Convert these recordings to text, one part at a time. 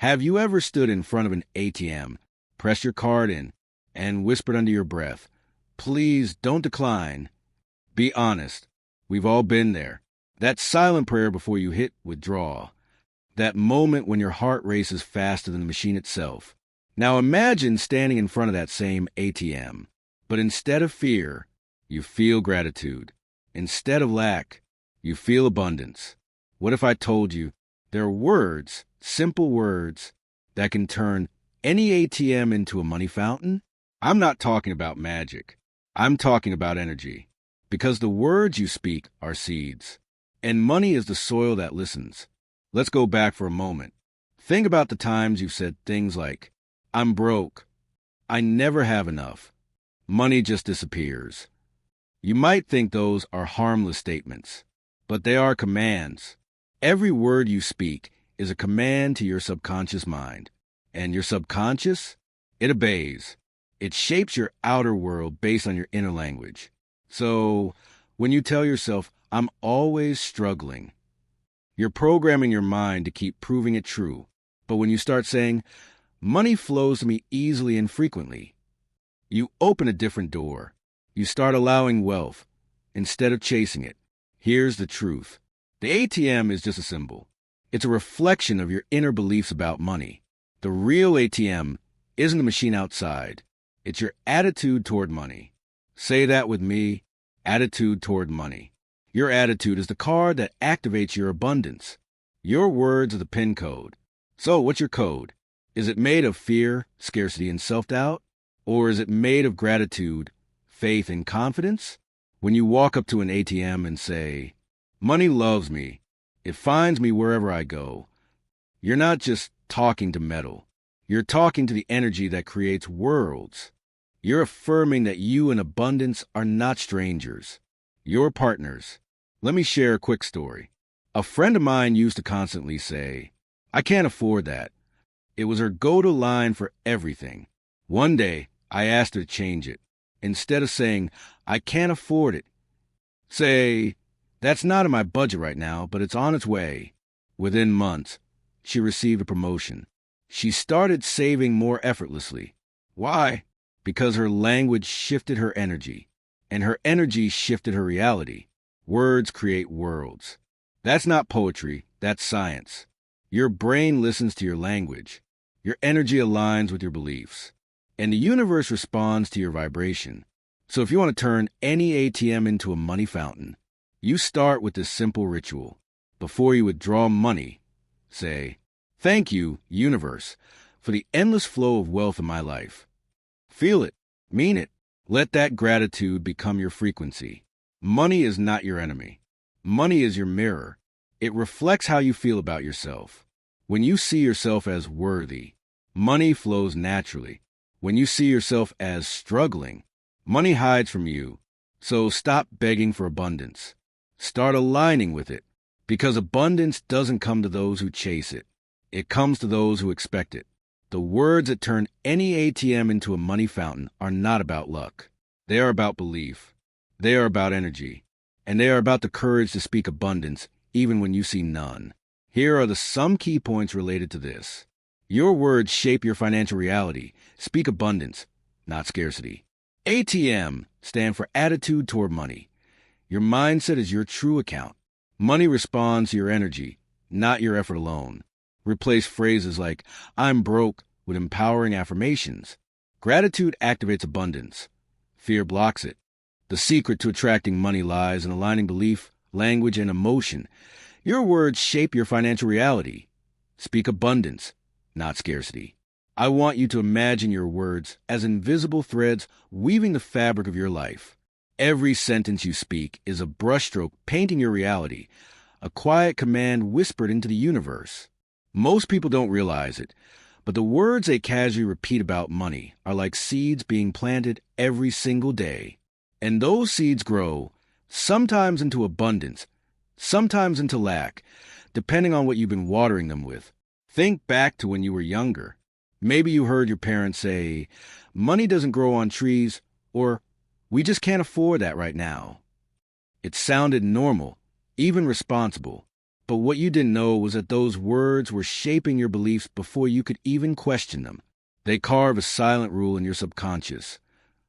Have you ever stood in front of an ATM, pressed your card in, and whispered under your breath, "Please don't decline"? Be honest. We've all been there. That silent prayer before you hit withdraw. That moment when your heart races faster than the machine itself. Now imagine standing in front of that same ATM. But instead of fear, you feel gratitude. Instead of lack, you feel abundance. What if I told you there are words, simple words, that can turn any ATM into a money fountain? I'm not talking about magic. I'm talking about energy. Because the words you speak are seeds. And money is the soil that listens. Let's go back for a moment. Think about the times you've said things like, "I'm broke. I never have enough. Money just disappears." You might think those are harmless statements, but they are commands. Every word you speak is a command to your subconscious mind. And your subconscious, it obeys. It shapes your outer world based on your inner language. So, when you tell yourself, "I'm always struggling," you're programming your mind to keep proving it true. But when you start saying, "Money flows to me easily and frequently," you open a different door. You start allowing wealth instead of chasing it. Here's the truth. The ATM is just a symbol. It's a reflection of your inner beliefs about money. The real ATM isn't the machine outside. It's your attitude toward money. Say that with me, attitude toward money. Your attitude is the card that activates your abundance. Your words are the PIN code. So what's your code? Is it made of fear, scarcity, and self-doubt? Or is it made of gratitude, faith, and confidence? When you walk up to an ATM and say, "Money loves me. It finds me wherever I go," you're not just talking to metal. You're talking to the energy that creates worlds. You're affirming that you and abundance are not strangers. You're partners. Let me share a quick story. A friend of mine used to constantly say, "I can't afford that." It was her go-to line for everything. One day, I asked her to change it. Instead of saying, "I can't afford it," say, "That's not in my budget right now, but it's on its way." Within months, she received a promotion. She started saving more effortlessly. Why? Because her language shifted her energy, and her energy shifted her reality. Words create worlds. That's not poetry, that's science. Your brain listens to your language. Your energy aligns with your beliefs. And the universe responds to your vibration. So if you want to turn any ATM into a money fountain, you start with this simple ritual. Before you withdraw money, say, "Thank you, universe, for the endless flow of wealth in my life." Feel it. Mean it. Let that gratitude become your frequency. Money is not your enemy. Money is your mirror. It reflects how you feel about yourself. When you see yourself as worthy, money flows naturally. When you see yourself as struggling, money hides from you. So stop begging for abundance. Start aligning with it. Because abundance doesn't come to those who chase it. It comes to those who expect it. The words that turn any ATM into a money fountain are not about luck. They are about belief. They are about energy. And they are about the courage to speak abundance even when you see none. Here are some key points related to this. Your words shape your financial reality. Speak abundance, not scarcity. ATM stand for attitude toward money. Your mindset is your true account. Money responds to your energy, not your effort alone. Replace phrases like, "I'm broke," with empowering affirmations. Gratitude activates abundance. Fear blocks it. The secret to attracting money lies in aligning belief, language, and emotion. Your words shape your financial reality. Speak abundance, not scarcity. I want you to imagine your words as invisible threads weaving the fabric of your life. Every sentence you speak is a brushstroke painting your reality, a quiet command whispered into the universe. Most people don't realize it, but the words they casually repeat about money are like seeds being planted every single day. And those seeds grow, sometimes into abundance, sometimes into lack, depending on what you've been watering them with. Think back to when you were younger. Maybe you heard your parents say, "Money doesn't grow on trees," or "We just can't afford that right now." It sounded normal, even responsible. But what you didn't know was that those words were shaping your beliefs before you could even question them. They carve a silent rule in your subconscious.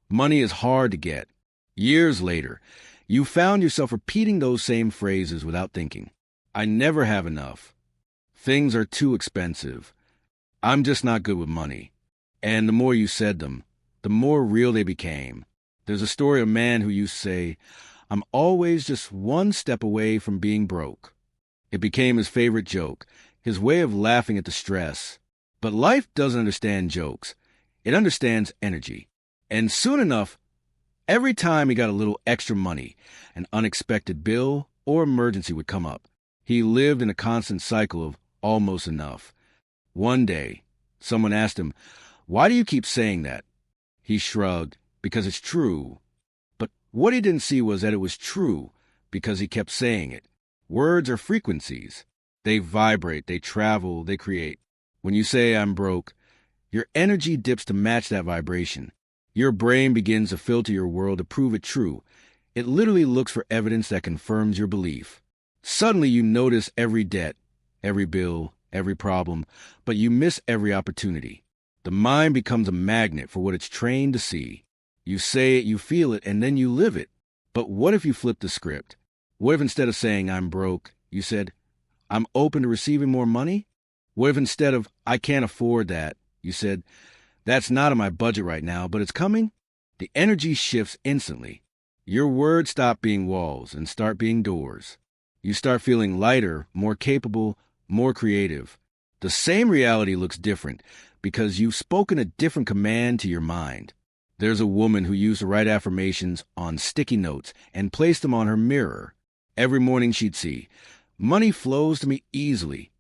Money is hard to get. Years later, you found yourself repeating those same phrases without thinking. I never have enough. Things are too expensive. I'm just not good with money. And the more you said them, the more real they became. There's a story of a man who used to say, I'm always just one step away from being broke. It became his favorite joke, his way of laughing at the stress. But life doesn't understand jokes. It understands energy. And soon enough, every time he got a little extra money, an unexpected bill or emergency would come up. He lived in a constant cycle of almost enough. One day, someone asked him, why do you keep saying that? He shrugged, because it's true. But what he didn't see was that it was true because he kept saying it. Words are frequencies. They vibrate, they travel, they create. When you say, I'm broke, your energy dips to match that vibration. Your brain begins to filter your world to prove it true. It literally looks for evidence that confirms your belief. Suddenly you notice every debt, every bill, every problem, but you miss every opportunity. The mind becomes a magnet for what it's trained to see. You say it, you feel it, and then you live it. But what if you flip the script? What if instead of saying, I'm broke, you said, I'm open to receiving more money? What if instead of, I can't afford that, you said, that's not in my budget right now, but it's coming? The energy shifts instantly. Your words stop being walls and start being doors. You start feeling lighter, more capable, more creative. The same reality looks different because you've spoken a different command to your mind. There's a woman who used to write affirmations on sticky notes and placed them on her mirror. Every morning she'd see, money flows to me easily.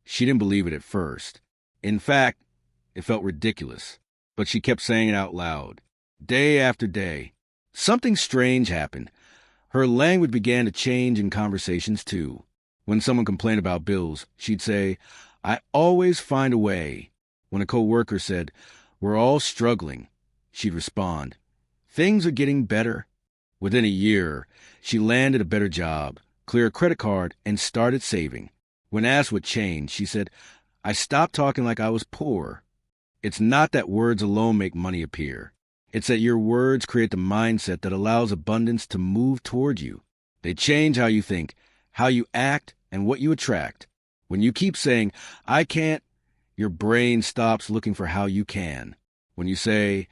She didn't believe it at first. In fact, it felt ridiculous, but she kept saying it out loud. Day after day, something strange happened. Her language began to change in conversations too. When someone complained about bills, she'd say, I always find a way. When a coworker said, we're all struggling, she'd respond, things are getting better. Within a year, she landed a better job, cleared a credit card, and started saving. When asked what changed, she said, I stopped talking like I was poor. It's not that words alone make money appear. It's that your words create the mindset that allows abundance to move toward you. They change how you think, how you act, and what you attract. When you keep saying, I can't, your brain stops looking for how you can. When you say,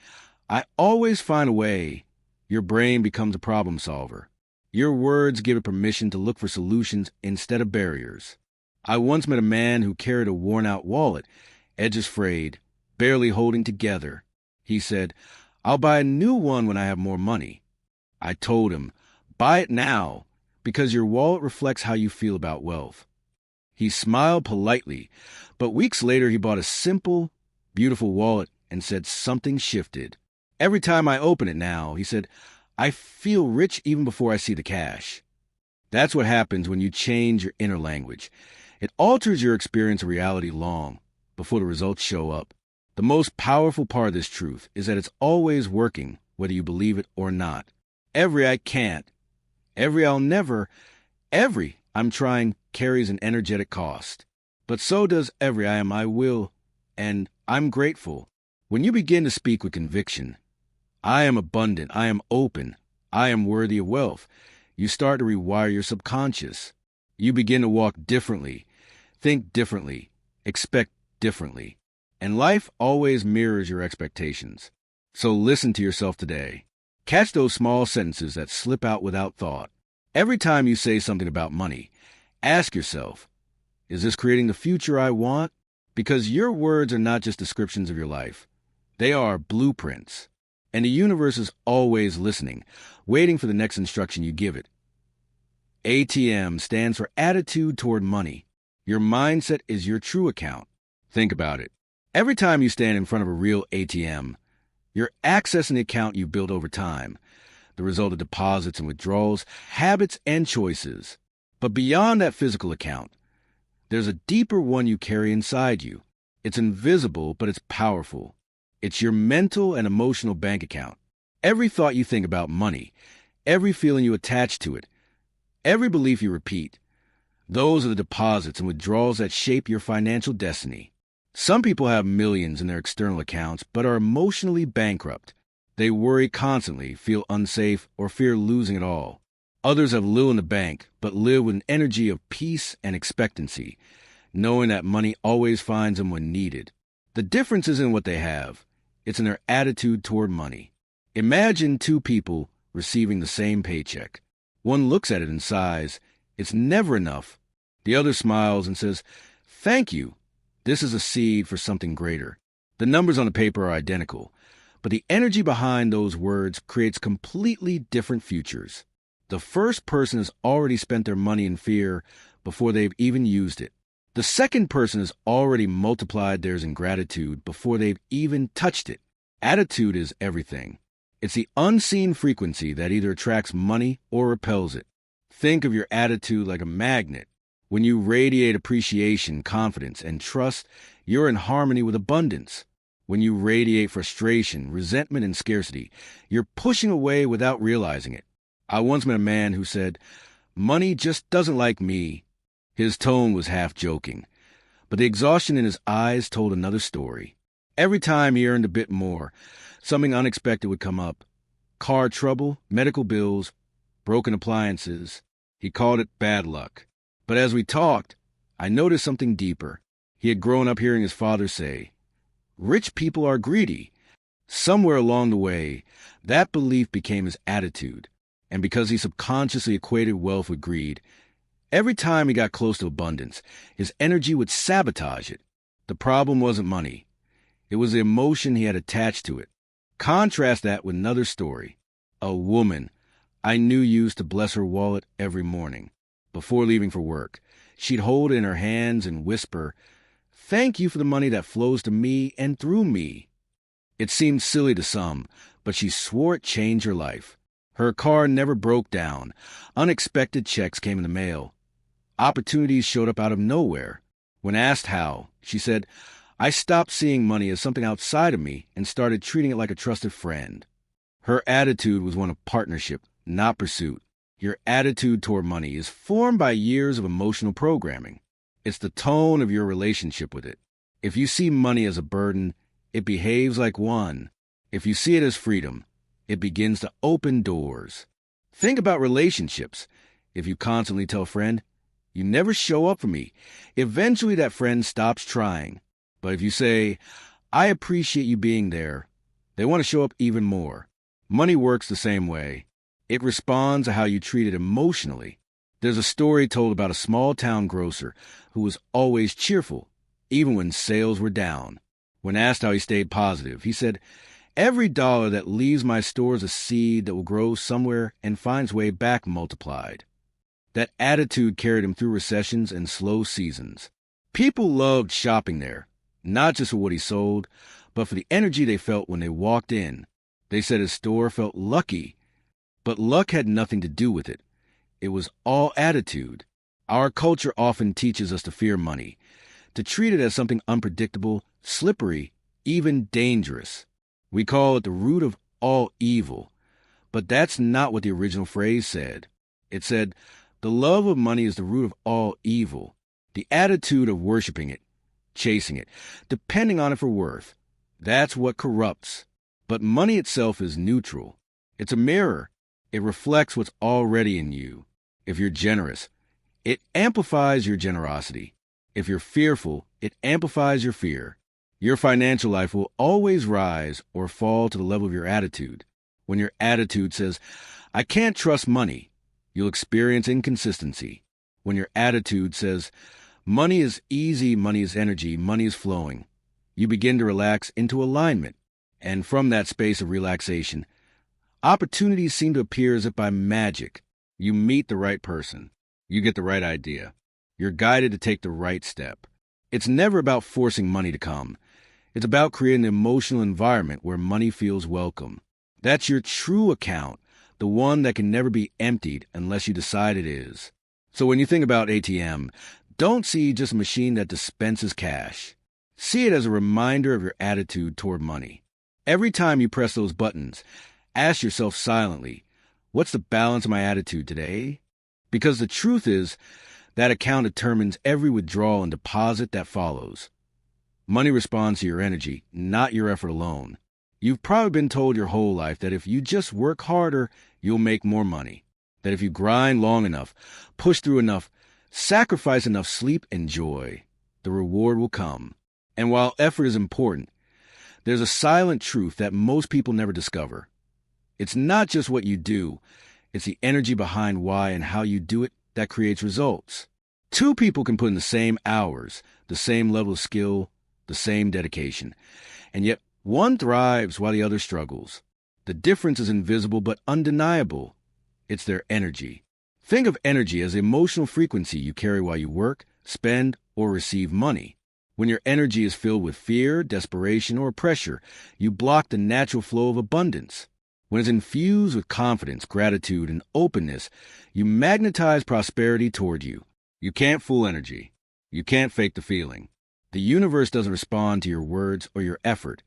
I always find a way, your brain becomes a problem solver. Your words give it permission to look for solutions instead of barriers. I once met a man who carried a worn-out wallet, edges frayed, barely holding together. He said, I'll buy a new one when I have more money. I told him, buy it now, because your wallet reflects how you feel about wealth. He smiled politely, but weeks later he bought a simple, beautiful wallet and said something shifted. Every time I open it now, he said, I feel rich even before I see the cash. That's what happens when you change your inner language. It alters your experience of reality long before the results show up. The most powerful part of this truth is that it's always working, whether you believe it or not. Every I can't, every I'll never, every I'm trying carries an energetic cost. But so does every I am I will, and I'm grateful. When you begin to speak with conviction, I am abundant, I am open, I am worthy of wealth, you start to rewire your subconscious. You begin to walk differently, think differently, expect differently. And life always mirrors your expectations. So listen to yourself today. Catch those small sentences that slip out without thought. Every time you say something about money, ask yourself, is this creating the future I want? Because your words are not just descriptions of your life. They are blueprints. And the universe is always listening, waiting for the next instruction you give it. ATM stands for attitude toward money. Your mindset is your true account. Think about it. Every time you stand in front of a real ATM, you're accessing the account you built over time, the result of deposits and withdrawals, habits and choices. But beyond that physical account, there's a deeper one you carry inside you. It's invisible, but it's powerful. It's your mental and emotional bank account. Every thought you think about money, every feeling you attach to it, every belief you repeat, Those are the deposits and withdrawals that shape your financial destiny. Some people have millions in their external accounts but are emotionally bankrupt. They worry constantly, feel unsafe, or fear losing it all. Others have little in the bank but live with an energy of peace and expectancy, knowing that money always finds them when needed. The difference isn't what they have. It's in their attitude toward money. Imagine two people receiving the same paycheck. One looks at it and sighs, "It's never enough." The other smiles and says, "Thank you. This is a seed for something greater." The numbers on the paper are identical, but the energy behind those words creates completely different futures. The first person has already spent their money in fear before they've even used it. The second person has already multiplied theirs in gratitude before they've even touched it. Attitude is everything. It's the unseen frequency that either attracts money or repels it. Think of your attitude like a magnet. When you radiate appreciation, confidence, and trust, you're in harmony with abundance. When you radiate frustration, resentment, and scarcity, you're pushing away without realizing it. I once met a man who said, "Money just doesn't like me." His tone was half joking, but the exhaustion in his eyes told another story. Every time he earned a bit more, something unexpected would come up. Car trouble, medical bills, broken appliances. He called it bad luck. But as we talked, I noticed something deeper. He had grown up hearing his father say, "Rich people are greedy." Somewhere along the way, that belief became his attitude. And because he subconsciously equated wealth with greed, every time he got close to abundance, his energy would sabotage it. The problem wasn't money. It was the emotion he had attached to it. Contrast that with another story. A woman I knew used to bless her wallet every morning. Before leaving for work, she'd hold it in her hands and whisper, "Thank you for the money that flows to me and through me." It seemed silly to some, but she swore it changed her life. Her car never broke down. Unexpected checks came in the mail. Opportunities showed up out of nowhere. When asked how, she said, "I stopped seeing money as something outside of me and started treating it like a trusted friend." Her attitude was one of partnership, not pursuit. Your attitude toward money is formed by years of emotional programming. It's the tone of your relationship with it. If you see money as a burden, it behaves like one. If you see it as freedom, it begins to open doors. Think about relationships. If you constantly tell a friend, "You never show up for me," eventually that friend stops trying. But if you say, "I appreciate you being there," they want to show up even more. Money works the same way. It responds to how you treat it emotionally. There's a story told about a small-town grocer who was always cheerful, even when sales were down. When asked how he stayed positive, he said, "Every dollar that leaves my store is a seed that will grow somewhere and finds way back multiplied." That attitude carried him through recessions and slow seasons. People loved shopping there, not just for what he sold, but for the energy they felt when they walked in. They said his store felt lucky, but luck had nothing to do with it. It was all attitude. Our culture often teaches us to fear money, to treat it as something unpredictable, slippery, even dangerous. We call it the root of all evil, but that's not what the original phrase said. It said, "The love of money is the root of all evil." The attitude of worshiping it, chasing it, depending on it for worth, that's what corrupts. But money itself is neutral. It's a mirror. It reflects what's already in you. If you're generous, it amplifies your generosity. If you're fearful, it amplifies your fear. Your financial life will always rise or fall to the level of your attitude. When your attitude says, "I can't trust money," you'll experience inconsistency. When your attitude says, "Money is easy, money is energy, money is flowing," you begin to relax into alignment. And from that space of relaxation, opportunities seem to appear as if by magic. You meet the right person. You get the right idea. You're guided to take the right step. It's never about forcing money to come. It's about creating an emotional environment where money feels welcome. That's your true account, the one that can never be emptied unless you decide it is. So when you think about ATM, don't see just a machine that dispenses cash. See it as a reminder of your attitude toward money. Every time you press those buttons, ask yourself silently, what's the balance of my attitude today? Because the truth is That account determines every withdrawal and deposit that follows. Money responds to your energy, not your effort alone. You've probably been told your whole life that if you just work harder, you'll make more money. That if you grind long enough, push through enough, sacrifice enough sleep and joy, the reward will come. And while effort is important, there's a silent truth that most people never discover. It's not just what you do, it's the energy behind why and how you do it that creates results. Two people can put in the same hours, the same level of skill, the same dedication, and yet one thrives while the other struggles. The difference is invisible but undeniable. It's their energy. Think of energy as the emotional frequency you carry while you work, spend, or receive money. When your energy is filled with fear, desperation, or pressure, you block the natural flow of abundance. When it's infused with confidence, gratitude, and openness, you magnetize prosperity toward you. You can't fool energy. You can't fake the feeling. The universe doesn't respond to your words or your effort.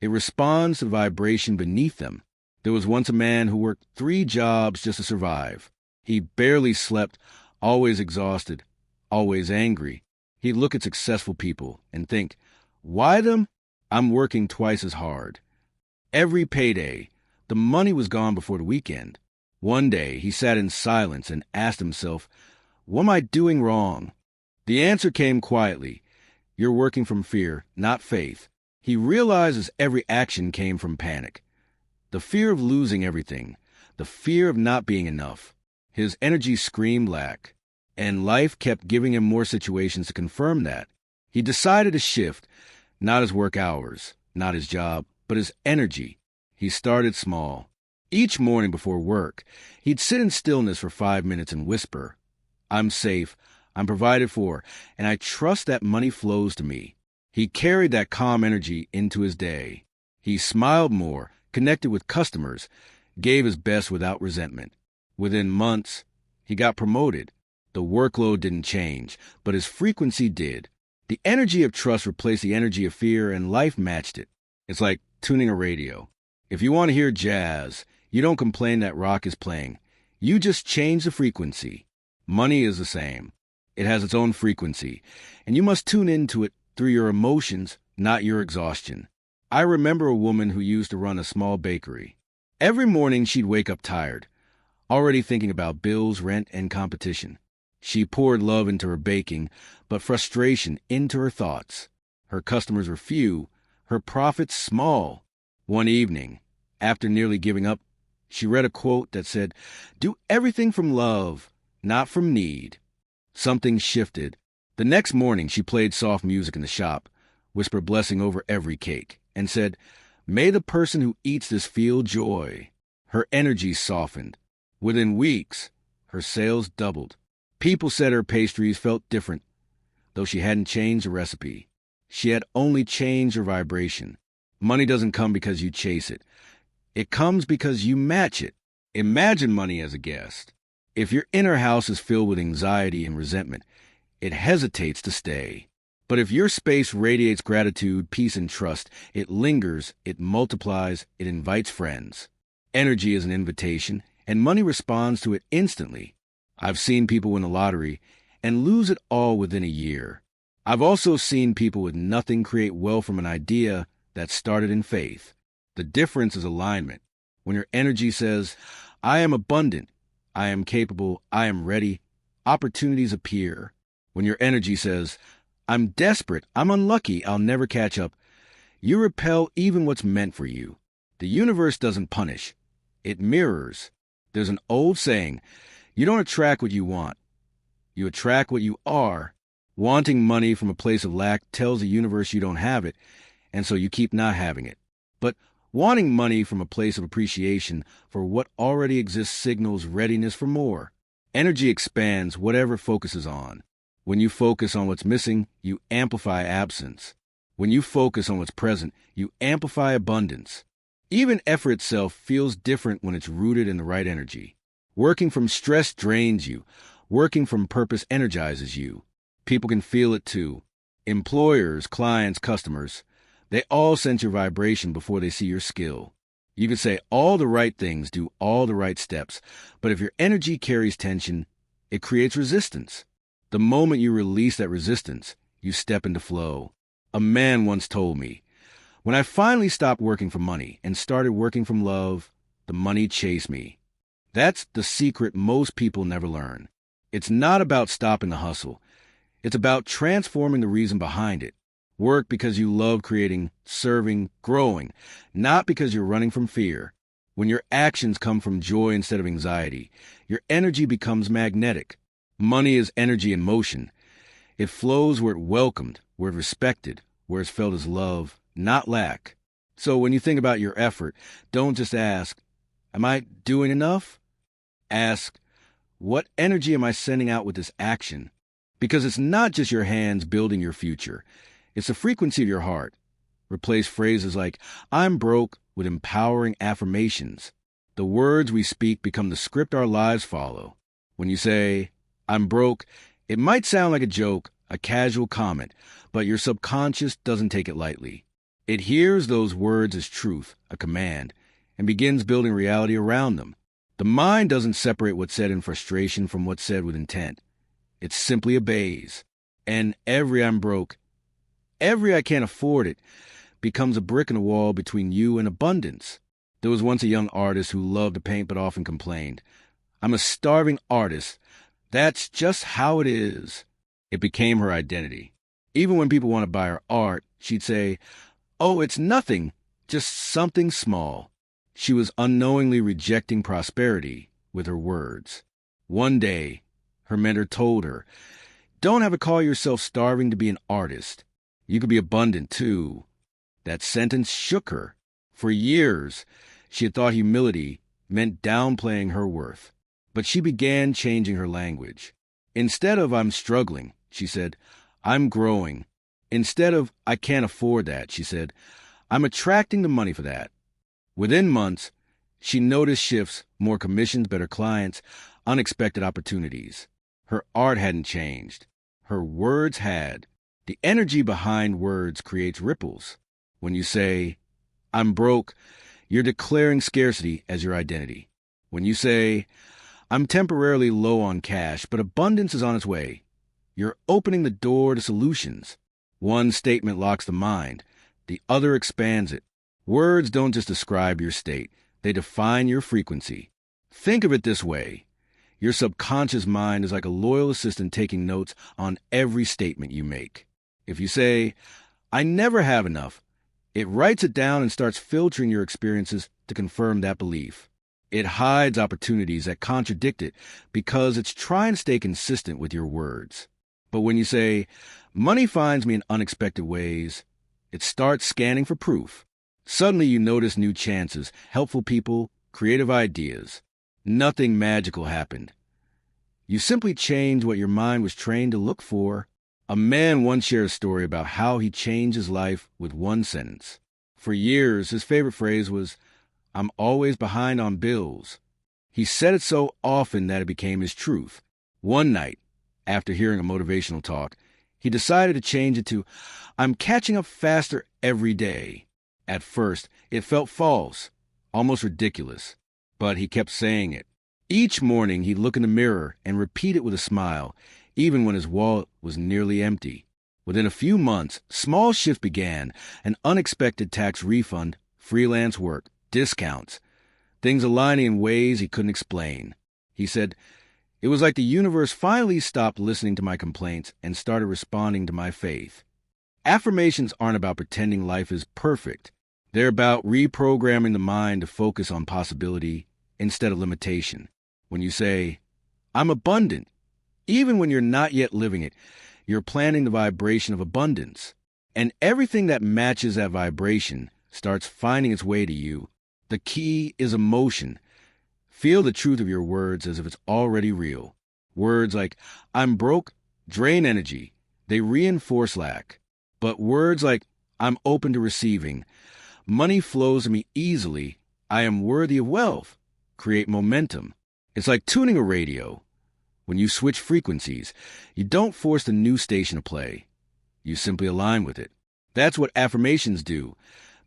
It responds to the vibration beneath them. There was once a man who worked 3 jobs just to survive. He barely slept, always exhausted, always angry. He'd look at successful people and think, why them? I'm working twice as hard. Every payday, the money was gone before the weekend. One day, he sat in silence and asked himself, what am I doing wrong? The answer came quietly. You're working from fear, not faith. He realizes every action came from panic. The fear of losing everything, the fear of not being enough. His energy screamed lack, and life kept giving him more situations to confirm that. He decided to shift, not his work hours, not his job, but his energy. He started small. Each morning before work, he'd sit in stillness for 5 minutes and whisper, I'm safe, I'm provided for, and I trust that money flows to me. He carried that calm energy into his day. He smiled more, connected with customers, gave his best without resentment. Within months, he got promoted. The workload didn't change, but his frequency did. The energy of trust replaced the energy of fear, and life matched it. It's like tuning a radio. If you want to hear jazz, you don't complain that rock is playing. You just change the frequency. Money is the same. It has its own frequency, and you must tune into it through your emotions, not your exhaustion. I remember a woman who used to run a small bakery. Every morning she'd wake up tired, already thinking about bills, rent, and competition. She poured love into her baking, but frustration into her thoughts. Her customers were few, her profits small. One evening, after nearly giving up, she read a quote that said, "Do everything from love, not from need." Something shifted. The next morning, she played soft music in the shop, whispered a blessing over every cake, and said, "May the person who eats this feel joy." Her energy softened. Within weeks, her sales doubled. People said her pastries felt different, though she hadn't changed the recipe. She had only changed her vibration. Money doesn't come because you chase it. It comes because you match it. Imagine money as a guest. If your inner house is filled with anxiety and resentment, it hesitates to stay. But if your space radiates gratitude, peace, and trust, it lingers, it multiplies, it invites friends. Energy is an invitation, and money responds to it instantly. I've seen people win the lottery and lose it all within a year. I've also seen people with nothing create wealth from an idea that started in faith. The difference is alignment. When your energy says, I am abundant, I am capable, I am ready, opportunities appear. When your energy says, I'm desperate, I'm unlucky, I'll never catch up, you repel even what's meant for you. The universe doesn't punish. It mirrors. There's an old saying, you don't attract what you want. You attract what you are. Wanting money from a place of lack tells the universe you don't have it, and so you keep not having it. But wanting money from a place of appreciation for what already exists signals readiness for more. Energy expands whatever focuses on. When you focus on what's missing, you amplify absence. When you focus on what's present, you amplify abundance. Even effort itself feels different when it's rooted in the right energy. Working from stress drains you. Working from purpose energizes you. People can feel it too. Employers, clients, customers, they all sense your vibration before they see your skill. You can say all the right things, do all the right steps, but if your energy carries tension, it creates resistance. The moment you release that resistance, you step into flow. A man once told me, when I finally stopped working for money and started working from love, the money chased me. That's the secret most people never learn. It's not about stopping the hustle. It's about transforming the reason behind it. Work because you love creating, serving, growing, not because you're running from fear. When your actions come from joy instead of anxiety, your energy becomes magnetic. Money is energy in motion. It flows where it's welcomed, where it's respected, where it's felt as love, not lack. So when you think about your effort, don't just ask, am I doing enough? Ask, what energy am I sending out with this action? Because it's not just your hands building your future. It's the frequency of your heart. Replace phrases like, I'm broke, with empowering affirmations. The words we speak become the script our lives follow. When you say, I'm broke, it might sound like a joke, a casual comment, but your subconscious doesn't take it lightly. It hears those words as truth, a command, and begins building reality around them. The mind doesn't separate what's said in frustration from what's said with intent. It simply obeys. And every I'm broke, every I can't afford it, becomes a brick in the wall between you and abundance. There was once a young artist who loved to paint but often complained, I'm a starving artist. That's just how it is. It became her identity. Even when people want to buy her art, she'd say, oh, it's nothing, just something small. She was unknowingly rejecting prosperity with her words. One day, her mentor told her, don't ever call yourself starving to be an artist. You could be abundant, too. That sentence shook her. For years, she had thought humility meant downplaying her worth. But she began changing her language. Instead of I'm struggling, she said, I'm growing. Instead of I can't afford that, she said, I'm attracting the money for that. Within months, she noticed shifts, more commissions, better clients, unexpected opportunities. Her art hadn't changed. Her words had. The energy behind words creates ripples. When you say, I'm broke, you're declaring scarcity as your identity. When you say, I'm temporarily low on cash, but abundance is on its way, you're opening the door to solutions. One statement locks the mind. The other expands it. Words don't just describe your state. They define your frequency. Think of it this way. Your subconscious mind is like a loyal assistant taking notes on every statement you make. If you say, I never have enough, it writes it down and starts filtering your experiences to confirm that belief. It hides opportunities that contradict it because it's trying to stay consistent with your words. But when you say, money finds me in unexpected ways, it starts scanning for proof. Suddenly you notice new chances, helpful people, creative ideas. Nothing magical happened. You simply changed what your mind was trained to look for. A man once shared a story about how he changed his life with one sentence. For years, his favorite phrase was, I'm always behind on bills. He said it so often that it became his truth. One night, after hearing a motivational talk, he decided to change it to, I'm catching up faster every day. At first, it felt false, almost ridiculous, but he kept saying it. Each morning, he'd look in the mirror and repeat it with a smile, even when his wallet was nearly empty. Within a few months, small shifts began, an unexpected tax refund, freelance work, discounts, things aligning in ways he couldn't explain. He said, it was like the universe finally stopped listening to my complaints and started responding to my faith. Affirmations aren't about pretending life is perfect. They're about reprogramming the mind to focus on possibility instead of limitation. When you say, I'm abundant, even when you're not yet living it, you're planting the vibration of abundance. And everything that matches that vibration starts finding its way to you. The key is emotion. Feel the truth of your words as if it's already real. Words like, I'm broke, drain energy. They reinforce lack. But words like, I'm open to receiving, money flows to me easily, I am worthy of wealth, create momentum. It's like tuning a radio. When you switch frequencies, you don't force the new station to play. You simply align with it. That's what affirmations do.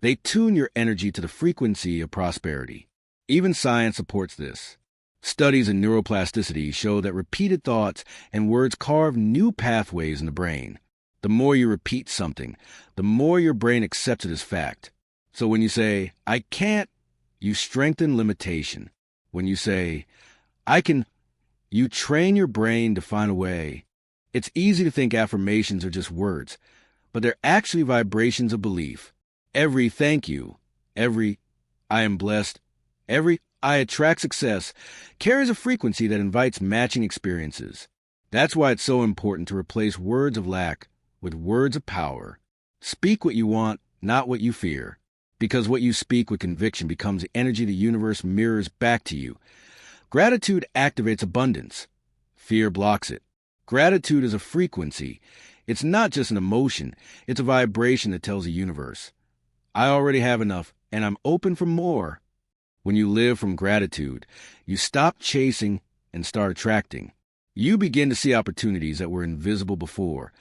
They tune your energy to the frequency of prosperity. Even science supports this. Studies in neuroplasticity show that repeated thoughts and words carve new pathways in the brain. The more you repeat something, the more your brain accepts it as fact. So when you say, I can't, you strengthen limitation. When you say, I can, you train your brain to find a way. It's easy to think affirmations are just words, but they're actually vibrations of belief. Every thank you, every I am blessed, every I attract success carries a frequency that invites matching experiences. That's why it's so important to replace words of lack with words of power. Speak what you want, not what you fear, because what you speak with conviction becomes the energy the universe mirrors back to you. Gratitude activates abundance. Fear blocks it. Gratitude is a frequency. It's not just an emotion. It's a vibration that tells the universe, I already have enough, and I'm open for more. When you live from gratitude, you stop chasing and start attracting. You begin to see opportunities that were invisible before,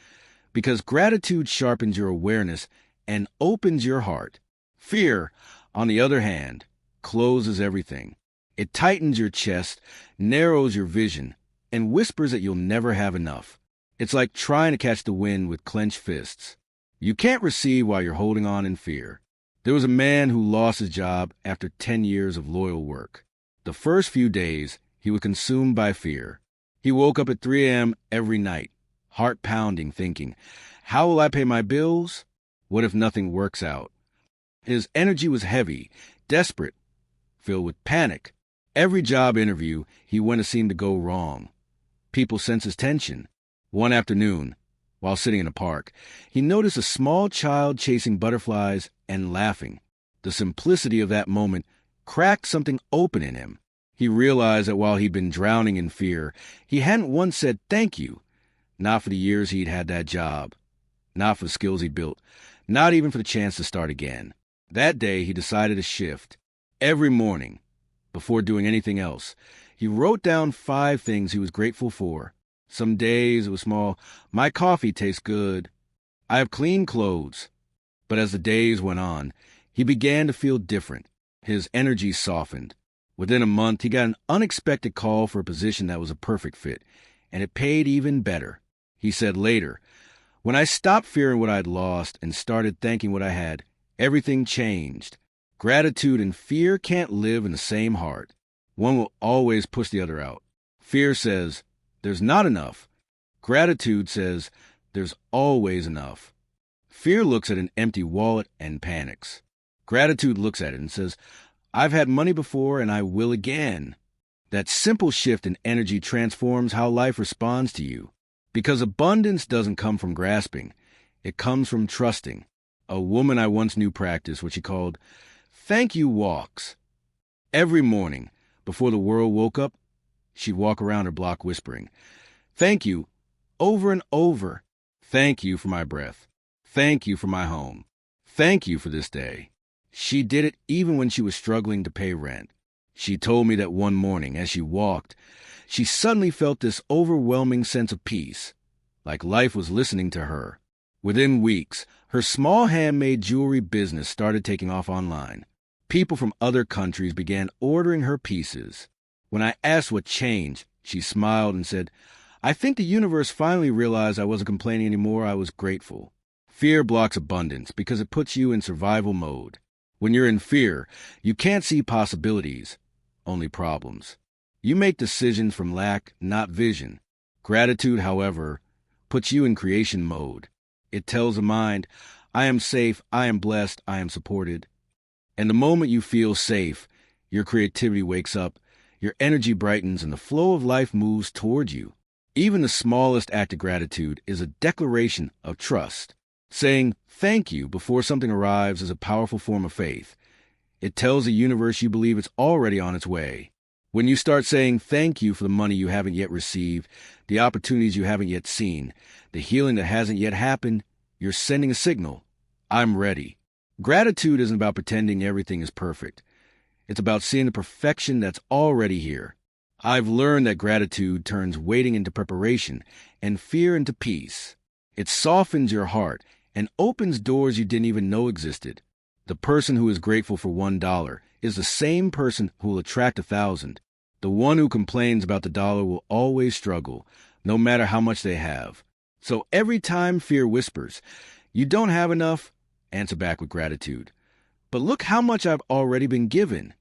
because gratitude sharpens your awareness and opens your heart. Fear, on the other hand, closes everything. It tightens your chest, narrows your vision, and whispers that you'll never have enough. It's like trying to catch the wind with clenched fists. You can't receive while you're holding on in fear. There was a man who lost his job after 10 years of loyal work. The first few days, he was consumed by fear. He woke up at 3 a.m. every night, heart pounding, thinking, how will I pay my bills? What if nothing works out? His energy was heavy, desperate, filled with panic. Every job interview he went to seemed to go wrong. People sensed his tension. One afternoon, while sitting in a park, he noticed a small child chasing butterflies and laughing. The simplicity of that moment cracked something open in him. He realized that while he'd been drowning in fear, he hadn't once said thank you. Not for the years he'd had that job, not for the skills he'd built, not even for the chance to start again. That day, he decided to shift. Every morning, before doing anything else, he wrote down 5 things he was grateful for. Some days it was small. My coffee tastes good. I have clean clothes. But as the days went on, he began to feel different. His energy softened. Within a month, he got an unexpected call for a position that was a perfect fit, and it paid even better. He said later, when I stopped fearing what I'd lost and started thanking what I had, everything changed. Gratitude and fear can't live in the same heart. One will always push the other out. Fear says, there's not enough. Gratitude says, there's always enough. Fear looks at an empty wallet and panics. Gratitude looks at it and says, I've had money before and I will again. That simple shift in energy transforms how life responds to you. Because abundance doesn't come from grasping. It comes from trusting. A woman I once knew practiced what she called thank you walks. Every morning, before the world woke up, she'd walk around her block whispering, thank you, over and over. Thank you for my breath. Thank you for my home. Thank you for this day. She did it even when she was struggling to pay rent. She told me that one morning, as she walked, she suddenly felt this overwhelming sense of peace, like life was listening to her. Within weeks, her small handmade jewelry business started taking off online. People from other countries began ordering her pieces. When I asked what changed, she smiled and said, I think the universe finally realized I wasn't complaining anymore. I was grateful. Fear blocks abundance because it puts you in survival mode. When you're in fear, you can't see possibilities, only problems. You make decisions from lack, not vision. Gratitude, however, puts you in creation mode. It tells the mind, I am safe, I am blessed, I am supported. And the moment you feel safe, your creativity wakes up, your energy brightens, and the flow of life moves toward you. Even the smallest act of gratitude is a declaration of trust. Saying thank you before something arrives is a powerful form of faith. It tells the universe you believe it's already on its way. When you start saying thank you for the money you haven't yet received, the opportunities you haven't yet seen, the healing that hasn't yet happened, you're sending a signal. I'm ready. Gratitude isn't about pretending everything is perfect. It's about seeing the perfection that's already here. I've learned that gratitude turns waiting into preparation and fear into peace. It softens your heart and opens doors you didn't even know existed. The person who is grateful for $1 is the same person who will attract 1,000. The one who complains about the dollar will always struggle, no matter how much they have. So every time fear whispers, "You don't have enough," answer back with gratitude. "But look how much I've already been given."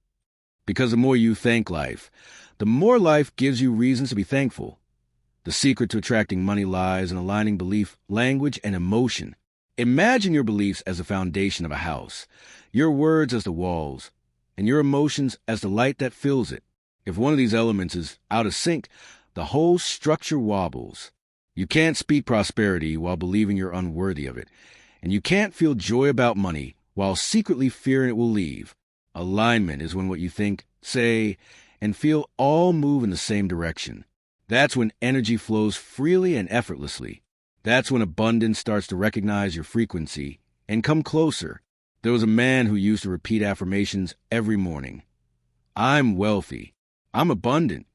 Because the more you thank life, the more life gives you reasons to be thankful. The secret to attracting money lies in aligning belief, language, and emotion. Imagine your beliefs as the foundation of a house, your words as the walls, and your emotions as the light that fills it. If one of these elements is out of sync, the whole structure wobbles. You can't speak prosperity while believing you're unworthy of it, and you can't feel joy about money while secretly fearing it will leave. Alignment is when what you think, say, and feel all move in the same direction. That's when energy flows freely and effortlessly. That's when abundance starts to recognize your frequency and come closer. There was a man who used to repeat affirmations every morning. "I'm wealthy. I'm abundant."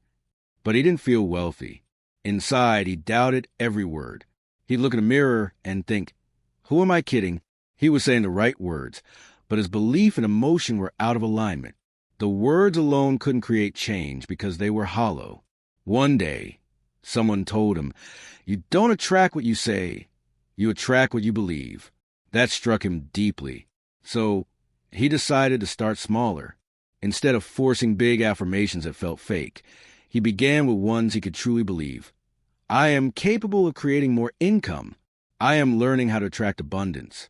But he didn't feel wealthy. Inside, he doubted every word. He'd look in a mirror and think, "Who am I kidding?" He was saying the right words, but his belief and emotion were out of alignment. The words alone couldn't create change because they were hollow. One day, someone told him, "You don't attract what you say, you attract what you believe." That struck him deeply. So he decided to start smaller. Instead of forcing big affirmations that felt fake, he began with ones he could truly believe. "I am capable of creating more income. I am learning how to attract abundance."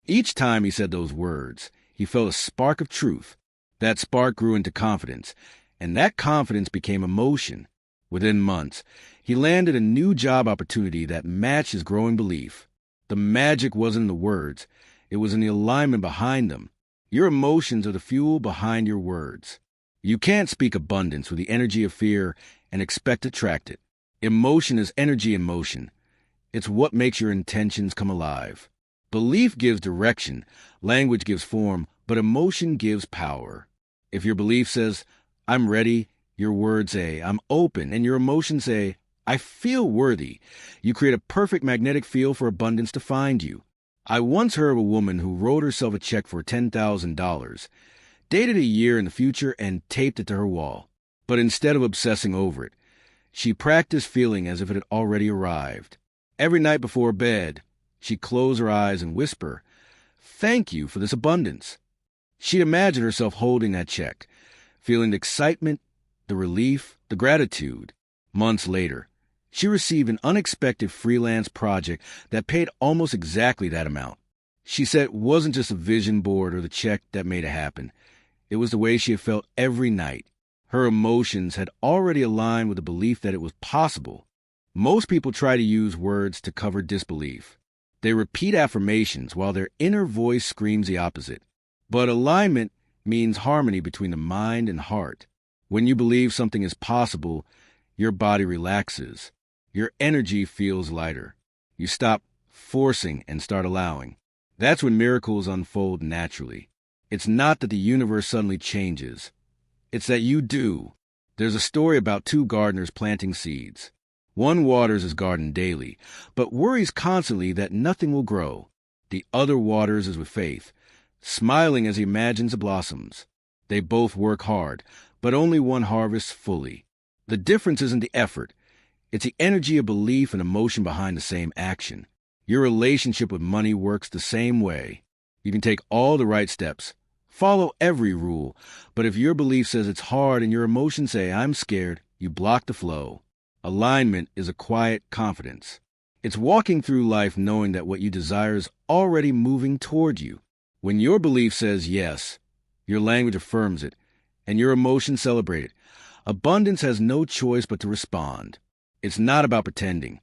Each time he said those words, he felt a spark of truth. That spark grew into confidence, and that confidence became emotion. Within months, he landed a new job opportunity that matched his growing belief. The magic wasn't in the words, it was in the alignment behind them. Your emotions are the fuel behind your words. You can't speak abundance with the energy of fear and expect to attract it. Emotion is energy in motion. It's what makes your intentions come alive. Belief gives direction, language gives form, but emotion gives power. If your belief says, "I'm ready," your words say, "I'm open," and your emotions say, "I feel worthy," you create a perfect magnetic field for abundance to find you. I once heard of a woman who wrote herself a check for $10,000, dated a year in the future, and taped it to her wall. But instead of obsessing over it, she practiced feeling as if it had already arrived. Every night before bed, she'd close her eyes and whisper, "Thank you for this abundance." She'd imagine herself holding that check, feeling the excitement, the relief, the gratitude. Months later, she received an unexpected freelance project that paid almost exactly that amount. She said it wasn't just a vision board or the check that made it happen. It was the way she had felt every night. Her emotions had already aligned with the belief that it was possible. Most people try to use words to cover disbelief. They repeat affirmations while their inner voice screams the opposite. But alignment means harmony between the mind and heart. When you believe something is possible, your body relaxes. Your energy feels lighter. You stop forcing and start allowing. That's when miracles unfold naturally. It's not that the universe suddenly changes. It's that you do. There's a story about two gardeners planting seeds. One waters his garden daily, but worries constantly that nothing will grow. The other waters is with faith, smiling as he imagines the blossoms. They both work hard, but only one harvests fully. The difference isn't the effort. It's the energy of belief and emotion behind the same action. Your relationship with money works the same way. You can take all the right steps, follow every rule, but if your belief says it's hard and your emotions say, "I'm scared," you block the flow. Alignment is a quiet confidence. It's walking through life knowing that what you desire is already moving toward you. When your belief says yes, your language affirms it, and your emotions celebrate it. Abundance has no choice but to respond. It's not about pretending.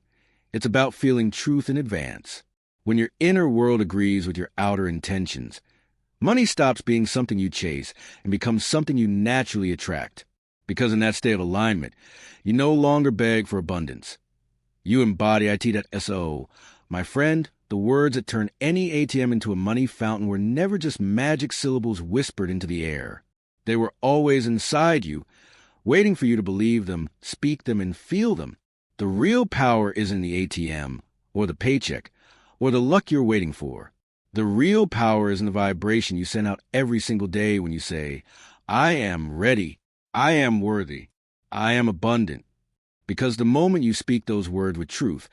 It's about feeling truth in advance. When your inner world agrees with your outer intentions, money stops being something you chase and becomes something you naturally attract. Because in that state of alignment, you no longer beg for abundance. You embody IT.SO. My friend, the words that turn any ATM into a money fountain were never just magic syllables whispered into the air. They were always inside you, waiting for you to believe them, speak them, and feel them. The real power isn't the ATM, or the paycheck, or the luck you're waiting for. The real power is in the vibration you send out every single day when you say, "I am ready. I am worthy. I am abundant. Because the moment you speak those words with truth,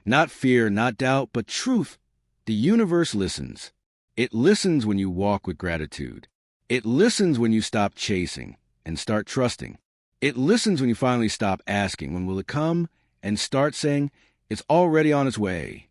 not fear, not doubt, but truth, the universe listens. It listens when you walk with gratitude. It listens when you stop chasing and start trusting. It listens when you finally stop asking, when will it come, and start saying, it's already on its way.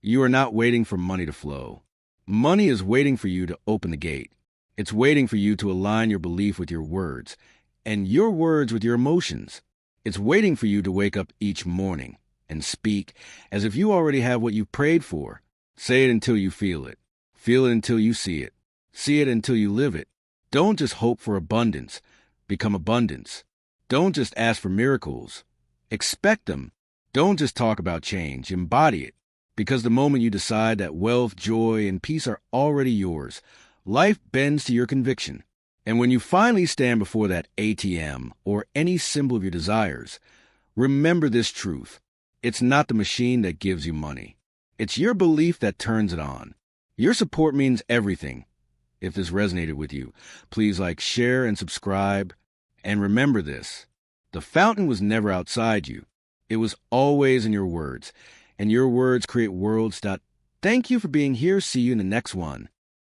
You are not waiting for money to flow. Money is waiting for you to open the gate. It's waiting for you to align your belief with your words, and your words with your emotions. It's waiting for you to wake up each morning and speak as if you already have what you prayed for. Say it until you feel it. Feel it until you see it. See it until you live it. Don't just hope for abundance. Become abundance. Don't just ask for miracles. Expect them. Don't just talk about change. Embody it. Because the moment you decide that wealth, joy, and peace are already yours, life bends to your conviction. And when you finally stand before that ATM or any symbol of your desires, remember this truth. It's not the machine that gives you money. It's your belief that turns it on. Your support means everything. If this resonated with you, please like, share, and subscribe. And remember this. The fountain was never outside you. It was always in your words. And your words create worlds. Thank you for being here. See you in the next one.